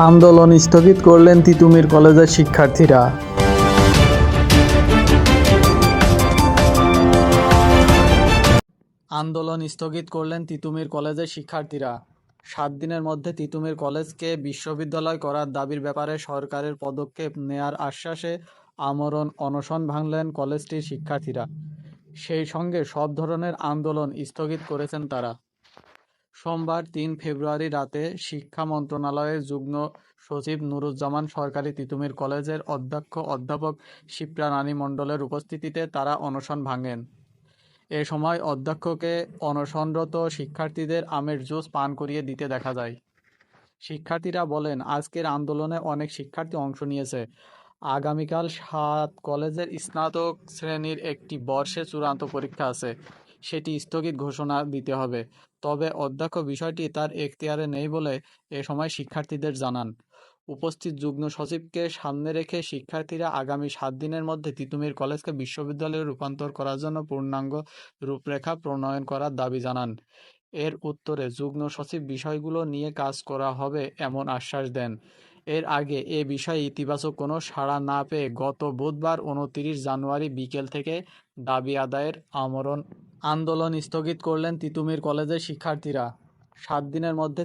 আন্দোলন স্থগিত করলেন তিতুমির কলেজের শিক্ষার্থীরা। আন্দোলন স্থগিত করলেন তিতুমির কলেজের শিক্ষার্থীরা। 7 দিনের মধ্যে তিতুমির কলেজকে বিশ্ববিদ্যালয় করার দাবির ব্যাপারে সরকারের পদক্ষেপ নেয়ার আশ্বাসে আমরণ অনশন ভাঙলেন কলেজটির শিক্ষার্থীরা। সেই সঙ্গে সব ধরনের আন্দোলন স্থগিত করেছেন তারা। সোমবার 3 ফেব্রুয়ারি রাতে শিক্ষা মন্ত্রণালয়ের যুগ্ম সচিব নুরুজ্জামান সরকারি তিতুমির কলেজের অধ্যাপক শিপ্রা রানী মণ্ডলের উপস্থিতিতে তারা অনশন ভাঙেন। এ সময় অধ্যক্ষকে অনশনরত শিক্ষার্থীদের আমের জুস পান করিয়ে দিতে দেখা যায়। শিক্ষার্থীরা বলেন, আজকের আন্দোলনে অনেক শিক্ষার্থী অংশ নিয়েছে। আগামীকাল 7 কলেজের স্নাতক শ্রেণীর একটি বর্ষে চূড়ান্ত পরীক্ষা আছে, সেটি স্থগিত ঘোষণা দিতে হবে। তবে অধ্যক্ষ বিষয়টি তার এখতিয়ারে নেই বলে এ সময় শিক্ষার্থীদের জানান। উপস্থিত যুগ্ম সচিবকে সামনে রেখে শিক্ষার্থীরা আগামী 7 দিনের মধ্যে তিতুমির কলেজকে বিশ্ববিদ্যালয়ে রূপান্তর করার জন্য পূর্ণাঙ্গ রূপরেখা প্রণয়ন করার দাবি জানান। এর উত্তরে যুগ্ম সচিব বিষয়গুলো নিয়ে কাজ করা হবে এমন আশ্বাস দেন। এর আগে এ বিষয়ে ইতিবাচক কোনো সাড়া না পেয়ে গত বুধবার 29 জানুয়ারি বিকেল থেকে দাবি আদায়ের আন্দোলন স্থগিত করলেন তিতুমির কলেজের শিক্ষার্থীরা। 7 দিনের মধ্যে